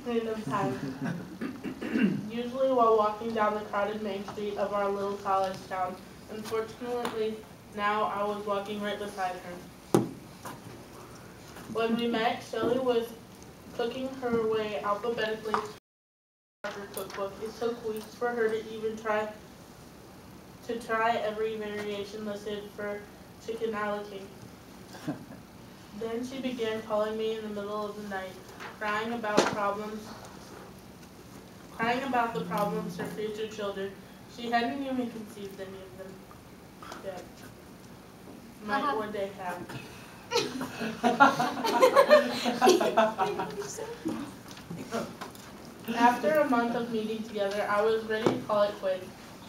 random times. Usually while walking down the crowded main street of our little college town. Unfortunately, now I was walking right beside her. When we met, Shelley was cooking her way alphabetically through her cookbook. It took weeks for her to even try every variation listed for chicken a la king. Then she began calling me in the middle of the night, crying about the problems her future children. She hadn't even conceived any of them yet. Might one day have. After a month of meeting together, I was ready to call it quits.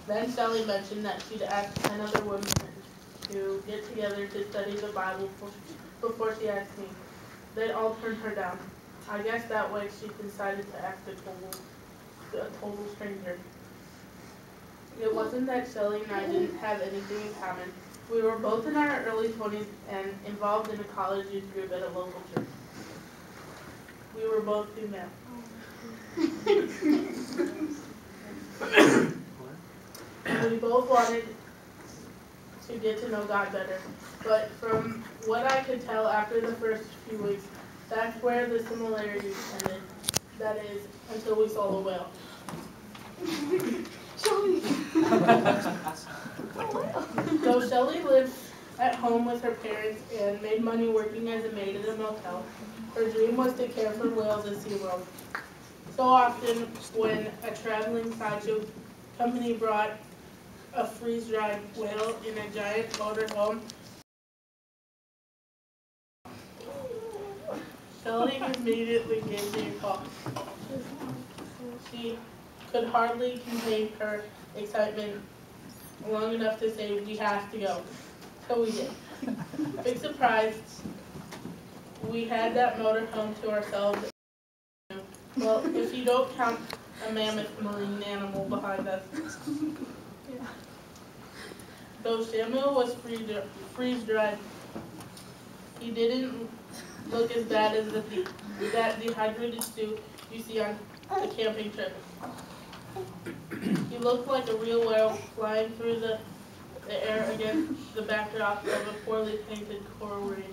Then Shelley mentioned that she'd asked 10 other women to get together to study the Bible before she asked me. They all turned her down. I guess that way she decided to ask a total stranger. It wasn't that Shelley and I didn't have anything in common. We were both in our early 20s and involved in a college youth group at a local church. We were both female. We both wanted to get to know God better. But from what I could tell after the first few weeks, that's where the similarities ended. That is, until we saw the whale. Though Shelley lived at home with her parents and made money working as a maid at a motel, her dream was to care for whales at SeaWorld. So often, when a traveling sideshow company brought a freeze-dried whale in a giant motorhome, Shelley immediately gave me a call. She could hardly contain her excitement long enough to say, "We have to go." So we did. Big surprise, we had that motorhome to ourselves. Well, if you don't count a mammoth marine animal behind us. Though Samuel was freeze-dried, he didn't look as bad as that dehydrated stew you see on the camping trip. He looked like a real whale flying through the air against the backdrop of a poorly painted coral reef.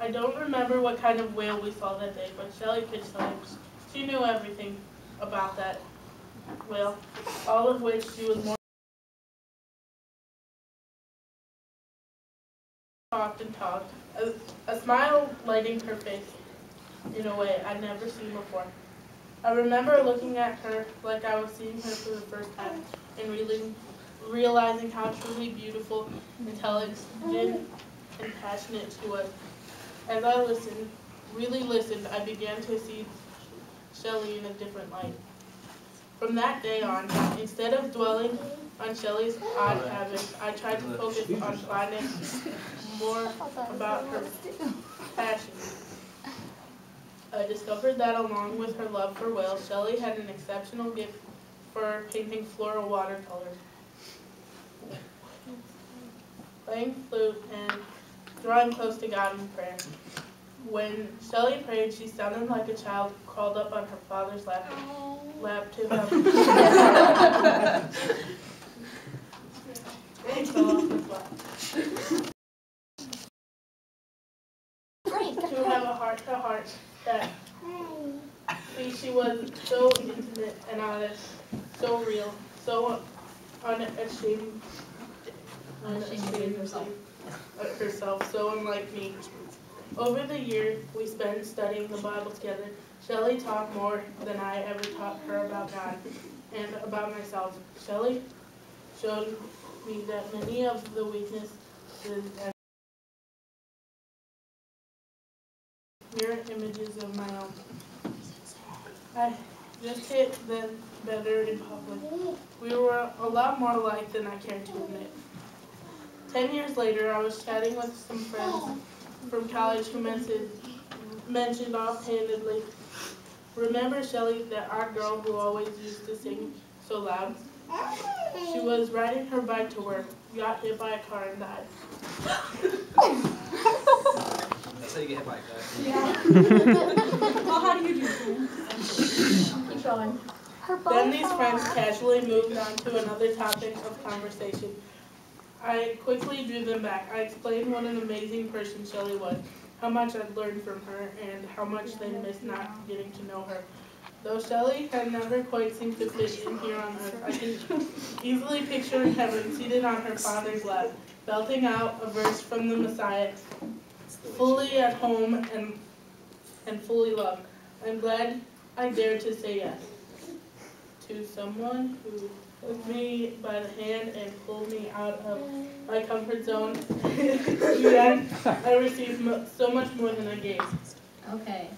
I don't remember what kind of whale we saw that day, but Shelley could tell. She knew everything about that whale, all of which she was more talked and talked, a smile lighting her face in a way I'd never seen before. I remember looking at her like I was seeing her for the first time and realizing how truly beautiful, intelligent, and passionate she was. As I really listened, I began to see Shelley in a different light. From that day on, instead of dwelling on Shelley's odd habits, I tried to focus on finding more about her passions. I discovered that along with her love for whales, Shelley had an exceptional gift for painting floral watercolors, playing flute, and drawing close to God in prayer. When Shelley prayed, she sounded like a child crawled up on her father's lap to have to have a heart-to-heart chat. She was so intimate and honest, so real, so unashamed herself, so unlike me. Over the years we spent studying the Bible together, Shelley taught more than I ever taught her about God and about myself. Shelley showed me that many of the weaknesses and mirror images of my own. I just hit them better in public. We were a lot more alike than I cared to admit. 10 years later, I was chatting with some friends from college who mentioned offhandedly, "Remember, Shelley, that our girl who always used to sing so loud? She was riding her bike to work, got hit by a car and died." That's how you get hit by a car. Yeah. Well, how do you do, Sam? going. Then these friends casually moved on to another topic of conversation. I quickly drew them back. I explained what an amazing person Shelley was, how much I'd learned from her, and how much they missed not getting to know her. Though Shelley had never quite seemed to fit in here on earth, I can easily picture in heaven, seated on her father's lap, belting out a verse from the Messiah, fully at home and fully loved. I'm glad I dared to say yes to someone who took me by the hand and pulled me out of my comfort zone. In the end, I received so much more than I gave. Okay.